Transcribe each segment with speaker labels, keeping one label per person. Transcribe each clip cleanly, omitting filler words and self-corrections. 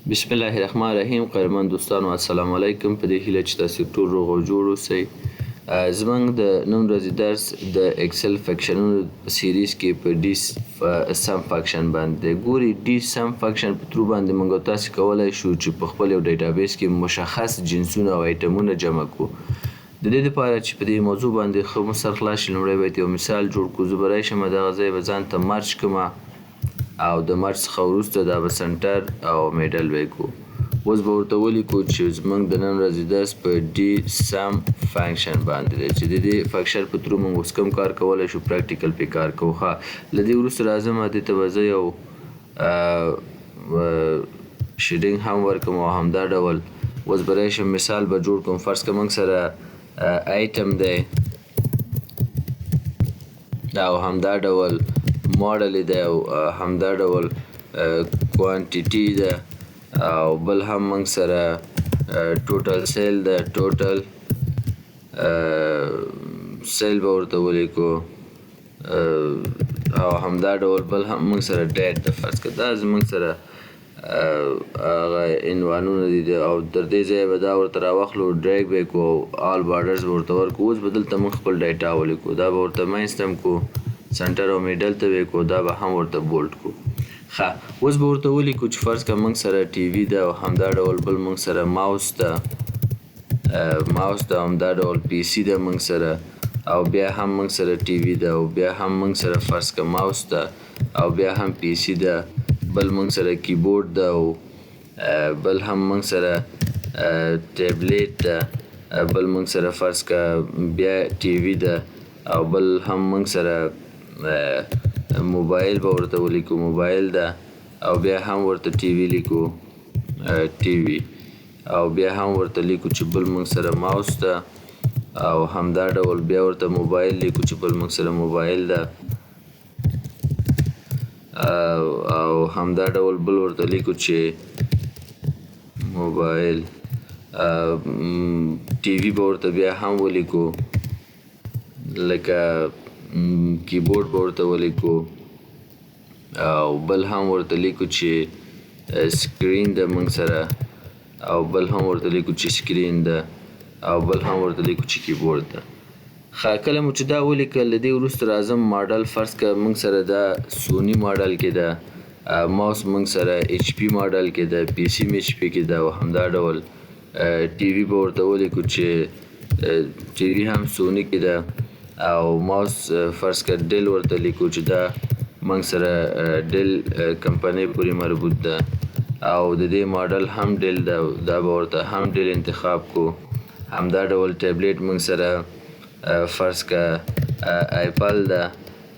Speaker 1: بسم الله الرحمن الرحیم. قدرمن دوستانو السلام علیکم. په دې هیله چې تاسو ټول روغ او جوړ اوسئ. زموږ د نن ورځې درس د ایکسل فنکشنونو سیریز کې په ډي سم فنکشن باندې ګوري. ډي سم فنکشن په ترو باندې موږ تاسو کولای شو چې په خپل یو ډیټابیس کې مشخص جنسونه او ایټمونه جمع کړو. د دې لپاره چې په دې موضوع باندې ښه مو سر خلاص شي، لومړی باید یو مثال جوړ کړو. زه به راشم دغه ځای به ځان ته مرج کړم او د مرج څخه وروسته دا به سنټر او میډل وکړو. اوس به ورته ولیکو چې زموږ د نن ورځې درس په ډي سم فنکشن باندې دی چې د دې فنکشن په ترو موږ اوس کوم کار کولی شو، پریکټیکل پې کار کوو. ښه، له دې وروسته راځم دې ته به زه یو شیډینګ هم ورکړم او همدا ډول اوس به راشم مثال به جوړ کړم. فرض که موږ سره ایټم دی او همدا ډول ماډل دی او همدا ډول کوانټیټي ده او بل هم موږ سره ټوټل سیل ده، ټوټل سیل به ورته ولیکو او همدا ډول بل هم موږ سره ډیټ ده. فرض که دا زموږ سره هغه عنوانونه دي او تر دې ځایه به دا ورته راواخلو، ډریګ به یې کړو، آل بارډرز به ورته ورکړو. اوس به دلته موږ خپل ډیټا ولیکو، دا به ورته منځ ته هم کړو، سنټر او میډل ته به یې کړو، دا به هم ورته بولډ کړو. ښه، اوس به ورته ولیکو چې فرض که موږ سره ټي وي ده او همدا ډول بل موږ سره ماوس ده همدا ډول پی سي ده موږ سره او بیا هم موږ سره ټي وي ده او بیا هم موږ سره فرض که ماوس ده او بیا هم پی سي ده، بل موږ سره کیبورډ ده او بل هم موږ سره ټیبلیټ ده، بل موږ سره فرض که بیا ټي وي ده او بل هم موږ سره موبایل به ورته ولیکو، موبایل ده او بیا هم ورته ټي وي لیکو، ټي وي او بیا هم ورته لیکو چې بل موږ سره ماوس ده او همدا ډول بیا ورته موبایل لیکو چې بل موږ سره موبایل ده او همدا ډول بل ورته لیکو چې موبایل. ټي وي به ورته بیا هم ولیکو، لکه کیبورډ به ورته ولیکو او بل هم ورته لیکو چې سکرین ده موږ سره او بل هم ورته لیکو چې سکرین ده او بل هم ورته لیکو چې کیبورډ ده. ښه، کله مو چې دا ولیکل له دې وروسته راځم ماډل. فرض که موږ سره دا سوني ماډل کې ده، ماوس موږ سره ایچ پي ماډل کې ده، پی سي ایچ پي کې ده او همدا ډول ټي وي به ورته ولیکو چې ټي وي هم سوني کې ده او ماوس فرض که ډیل ورته لیکو چې دا موږ سره ډیل کمپنۍ پورې مربوط ده او د دې ماډل هم ډیل ده، دا به ورته هم ډیل انتخاب کو. همدا ډول ټیبلیټ موږ سره فرض که ایپل ده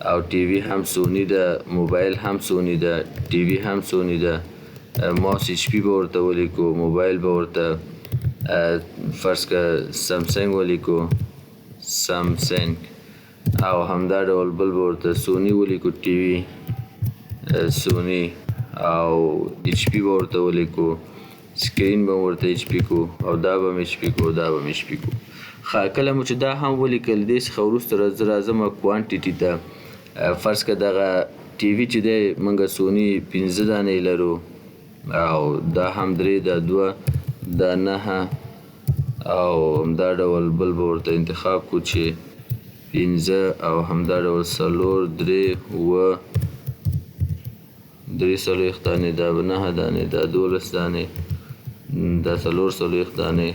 Speaker 1: او ټي وي هم سوني ده، موبایل هم سوني ده، ټي وي هم سوني ده، ماوس ایچ پي به ورته ولیکو، موبایل به ورته فرض که سمسنګ ولیکو، سمسنګ او همدا ډول بل به ورته سوني ولیکو، ټي وي سوني او ایچ پي به ورته ولیکو، سکرین به ورته ایچ پي کو او دا به ایچ پي کو، دا به ایچ پي کو. ښه، کله مو چې دا هم ولیکل دې څخه وروسته راځم کوانټیټي ته. فرض که دغه ټي وي چې دی موږ سوني 15 دانې لرو او دا هم 3 دا 2 دا 9 او همدا ډول بل به ورته انتخاب کو چې 15 او همدا ډول 4 3 اووه 3 دانې، دا 9 دانې، دا 12 دانې، دا 4 دانې،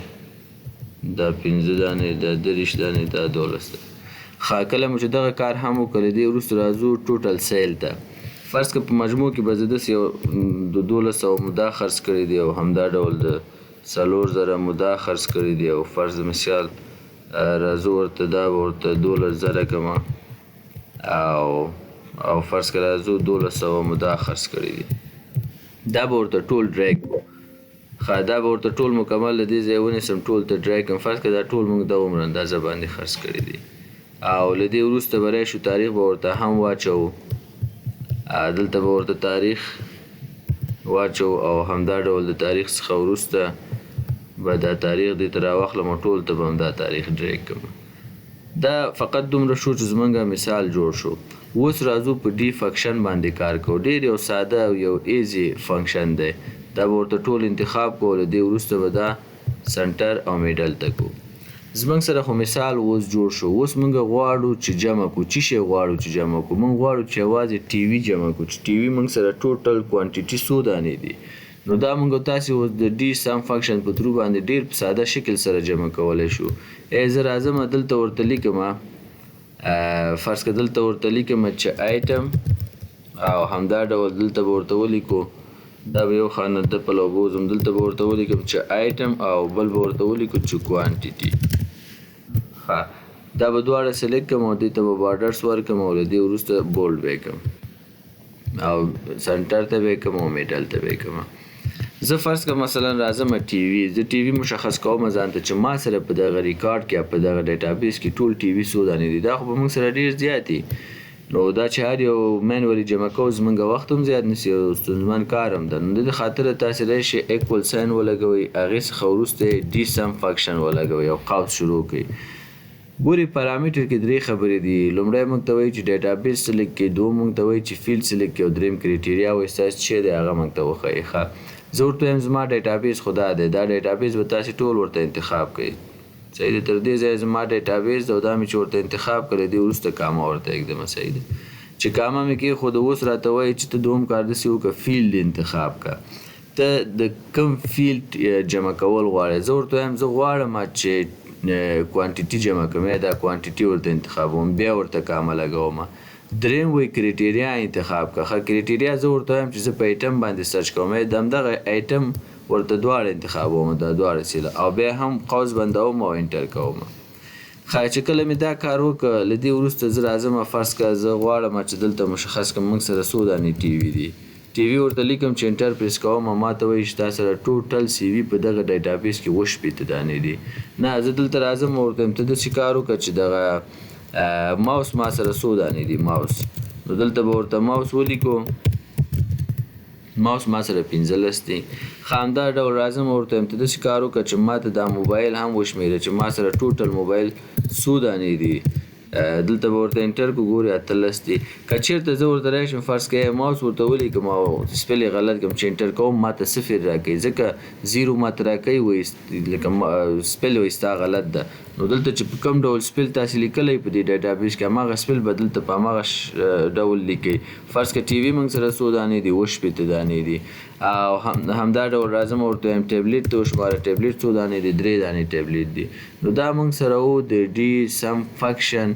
Speaker 1: دا 15 دانې، دا 30 دانې، دا 12 دانې. ښه، کله مو چې دغه کار هم وکړی دې وروسته راځو ټوټل سیل ته. فرض که په مجموع کې به زه داسې یو د 1200 مدا خرڅ کړی دی او همدا ډول د 4000 مدا خرڅ کړی دی او فرض مثال راځو ورته دا به ورته 12000 کړمه او فرض که راځو 1200 مدا خرڅ کړی دی، دا به ورته ټول ډریګ کړو. ښه، دا به ورته ټول مکمل له دې ځایه ونیسم، ټول ته ډریګ کړم. فرض که دا ټول موږ د عمر اندازه باندې خرڅ کړی دی او له دې وروسته به راشو تاریخ به ورته هم واچوو، دلته به ورته تاریخ واچو او همدا ډول د تاریخ څخه وروسته به دا تاریخ دې ته راواخلم او ټول ته به هم دا تاریخ ډریګ کړم. دا فقط دومره شو چې زمونږ مثال جوړ شو. اوس راځو په ډي فنکشن باندې کار کوو. ډېر یو ساده او یو ایزي فنکشن دی. دا به ورته ټول انتخاب کو له دې وروسته به دا سنټر او میډل ته کو. زمونږ سره خو مثال اوس جوړ شو. اوس موږ غواړو چې جمع کو. څه شی غواړو چې جمع کو؟ موږ غواړو چې یوازې ټي وي جمع کو چې ټي وي موږ سره ټوټل کوانټیټي څو دانې دي. نو دا موږ تاسې اوس د ډي سم فنکشن په ترو باندې ډېر په ساده شکل سره جمع کولی شو. زه راځم دلته ورته لیکمه، فرض که دلته ورته لیکمه چې آیټم او همدا ډول دلته به ورته ولیکو، دا به یو خانه د په لوګو ځم، دلته به ورته ولیکم چې آیټم او بل به ورته ولیکو چې کوانټیټي. دا به دواړه سلیکټ کړم او دې ته به بارډرس ورکړم او له دې وروسته بولډ به یې کړم او سنټر ته به یې کړم او میډل ته به یې کړم. زه فرض کړم مثلا راځم ټي وي، زه ټي وي مشخص کوم ځان ته چې ما سره په دغه ریکارډ کې په دغه ډیټابیس کې ټول ټي وي څو دانې دي. دا خو به موږ سره ډېر زیات دي. نو دا چې هر یو مینولي جمع کوو زموږ وخت هم زیات نیسي او ستونزمن کار هم ده. نو د دې خاطره تاسې راشئ ایکول ساین ولګوئ، هغې څخه وروسته یې ډي سم فنکشن ولګوئ او قوس شروع کړئ. ګوري پارامتر کې درې خبرې دي. لومړی موږ ته وایي چې ډیټابیس سلیکټ کړئ، دوم موږ ته وایي چې فیلډ سلیکټ کړئ او دریم کرایټیریا وایي ستاسو چې دی هغه موږ ته وښایي. ښه، زه ورته وایم زما ډیټابیس خو دا دی، دا ډیټابیس به تاسې ټول ورته انتخاب کړئ. صحیح دی. تر دې ځایه زما ډیټابیس دی او دا مې چې ورته انتخاب کړی دی وروسته کامه ورته ایږدمه. صحیح دی. چې کامه مې کېښوده اوس راته وایي چې ته دوم کار داسې وکړه فیلډ انتخاب کړه. ته د کوم فیلډ جمع کول غواړې؟ زه ورته وایم زه غواړم چې کوانټیټي جمع کوم، دا کوانټیټي ورته انتخابوم، بیا ورته کامه لګوم. دریم وایي کرایټیریا انتخاب کړه. ښه، کرایټیریا زه ورته وایم چې زه په ایټم باندې سرچ کوم، د همدغه ایټم ورته دواړه انتخابوم، دا دواړه سیله، او بیا هم قوس بندوم او انټر کوم. ښه، چې کله مې دا کار وکړه له دې وروسته زه راځم فرض کړه زه غواړم چې دلته مشخص کړم موږ سره څو دانې ټي وي دي. ټي وي ورته لیکم چې انټر پریس کوم، ما ته وایي چې تا سره ټوټل سی وي په دغه ډیټابیس کې 80 دانې دي. نه، زه دلته راځم ورته وایم ته داسې کار وکړه چې دغه ماوس ما سره څو دانې دي ماوس. نو دلته به ورته ماوس ولیکو، ماوس ما سره 15 دي. ښه، همدا ډول راځم ورته وایم ته داسې کار وکړه چې ما ته دا موبایل هم وشمېره چې ما سره ټوټل موبایل څو دانې دي. دلته به ورته انټر کو، ګوري 18 دي. که چېرته زه ورته راشم فرض کړه ماوس ورته ولیکم او سپیل یې غلط کړم چې انټر کوم ما ته 0 راکوي، ځکه 0 ما ته راکوي وایي لکه سپیل وایي ستا غلط ده. نو دلته چې په کوم ډول سپیل تاسې لیکلی په دې ډیټابیس کې هماغه سپیل به دلته په هماغه ډول لیکئ. فرض کړه ټي وي موږ سره څو دانې دي؟ 80 دانې دي. او همدا ډول راځم ورته وایم ټیبلیټ ته وشماره، ټیبلیټ څو دانې دي؟ 3 دانې ټیبلیټ دي. نو دا موږ سره و د ډي سم فنکشن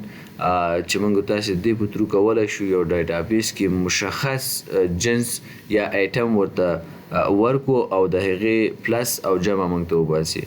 Speaker 1: چې موږ تاسې دې په ترو کولی شو یو ډیټابیس کې مشخص جنس یا ایټم ورته ورکو او د هغې پلس او جمع موږ ته وباسي.